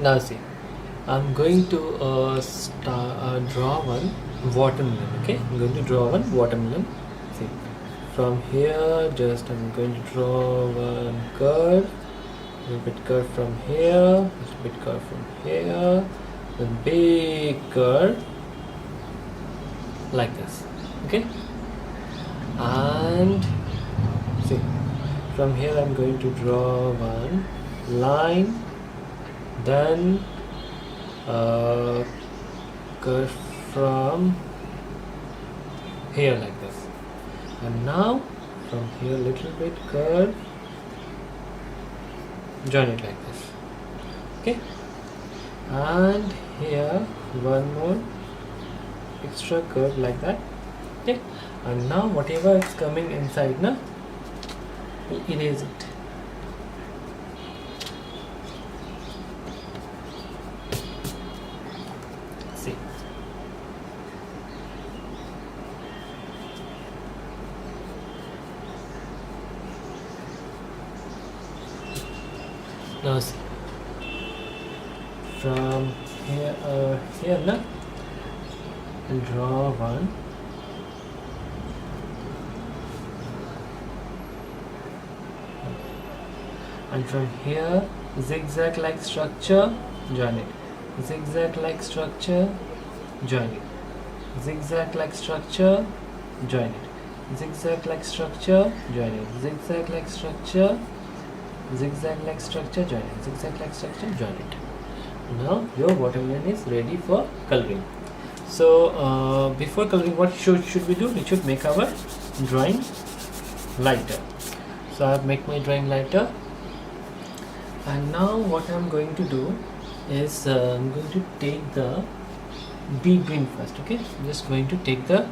Now see, I'm going to draw one watermelon. Okay, I'm going to draw one watermelon. See, from here, just I'm going to draw one curve. A little bit curve from here, a little bit curve from here, a big curve like this. Okay, and see, from here I'm going to draw one line, then curve from here like this, and now from here little bit curve, join it like this. Okay, and here one more extra curve like that. Okay, and now whatever is coming inside, na, we'll erase it. See, now see, from here na, and draw one, and from here zigzag like structure, join it. Zigzag like structure, join it. Zigzag like structure, join it. Zigzag like structure, join it. Zigzag like structure, zigzag like structure, join it. Zigzag like structure, join it. Now your watermelon is ready for coloring. So before coloring, what should we do? We should make our drawing lighter. So I have made my drawing lighter, and now what I am going to do is I'm going to take the deep green first. Okay, I'm just going to take the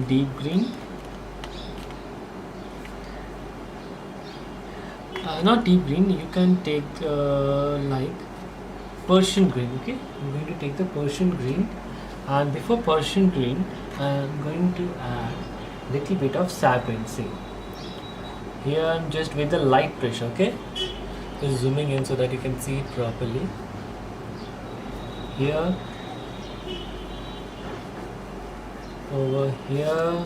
deep green, not deep green, you can take like Persian green. Okay, I'm going to take the Persian green, and before Persian green I'm going to add little bit of saffron. See, here I'm just with the light pressure. Okay, just zooming in so that you can see it properly. Here, over here,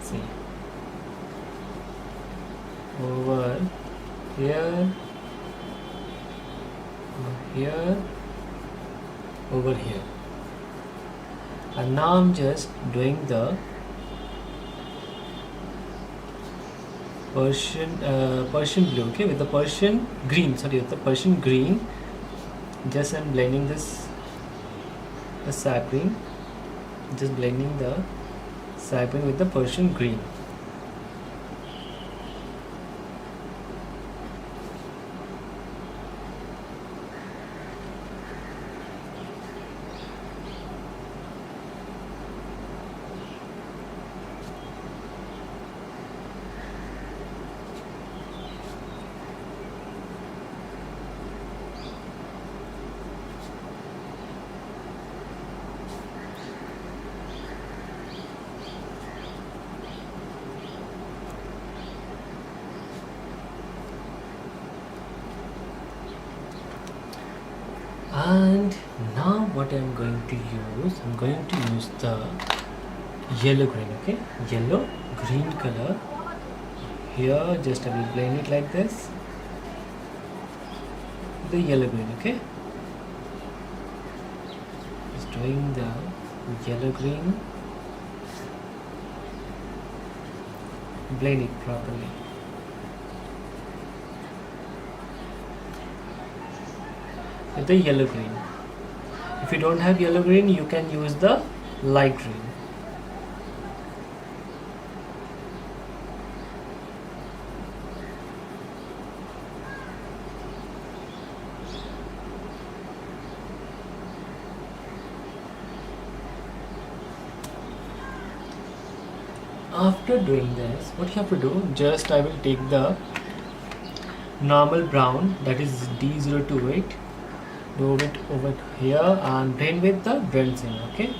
see, over here, here, over here, and now I'm just doing the Persian blue. Okay, with the Persian green. Sorry, with the Persian green. Just I'm blending this the sap green. Just blending the sap green with the Persian green. And now what I'm going to use, I'm going to use the yellow green. Okay, yellow green color. Here just I will blend it like this, the yellow green. Okay, just doing the yellow green, blend it properly. With the yellow green. If you don't have yellow green, you can use the light green. After doing this, what you have to do, just I will take the normal brown, that is D028, do it over here and blend with the blend thinner. Okay,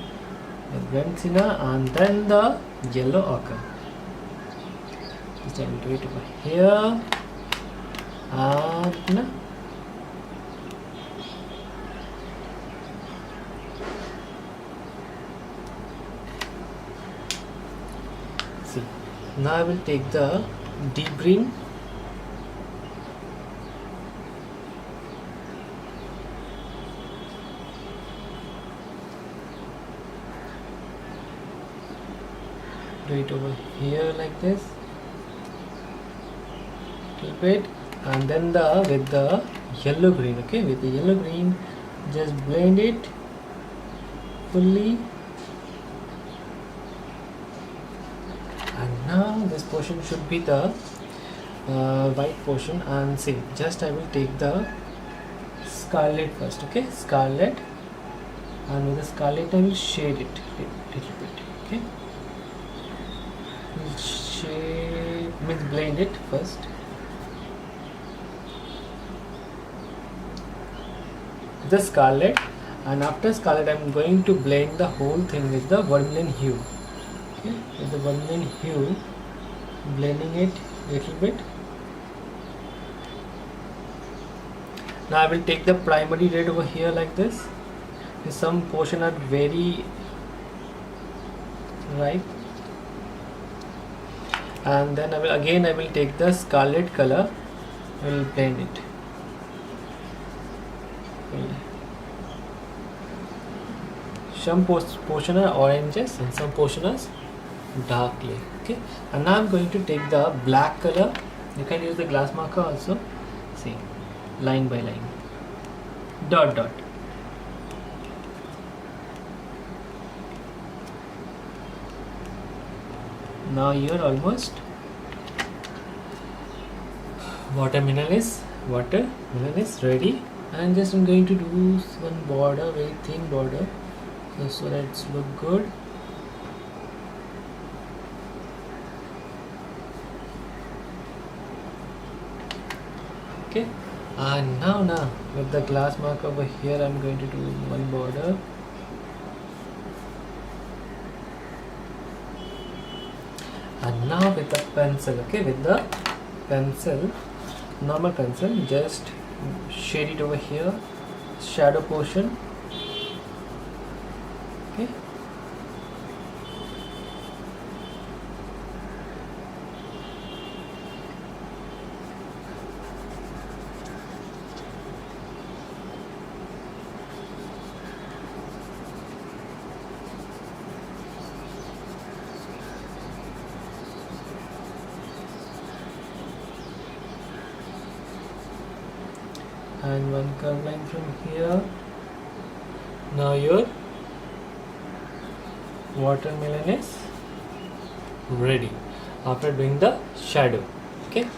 the blend thinner and then the yellow ochre. Just I will do it over here, and see, now I will take the deep green, do it over here like this, little bit, and then with the yellow green. Okay, with the yellow green, just blend it fully. And now this portion should be the white portion, and see, just I will take the scarlet first. Okay, scarlet, and with the scarlet I will shade it little bit. Okay, we'll shade means blend it first. The scarlet, and after scarlet I'm going to blend the whole thing with the vermilion hue. Okay, with the vermilion hue, blending it little bit. Now I will take the primary red over here like this. Some portion are very right, and then I will take the scarlet color. I will blend it. Some portion are oranges and some portion are darkly. Okay, and now I'm going to take the black color. You can use the glass marker also. See, line by line, dot dot. Now you're almost watermelon is ready, and just I'm going to do one border, very thin border, so that it's look good. Okay, and now with the glass mark over here I'm going to do one border. And now with the pencil, okay, with the pencil, normal pencil, just shade it over here, shadow portion. Okay, and one curve line from here. Now your watermelon is ready after doing the shadow. Okay.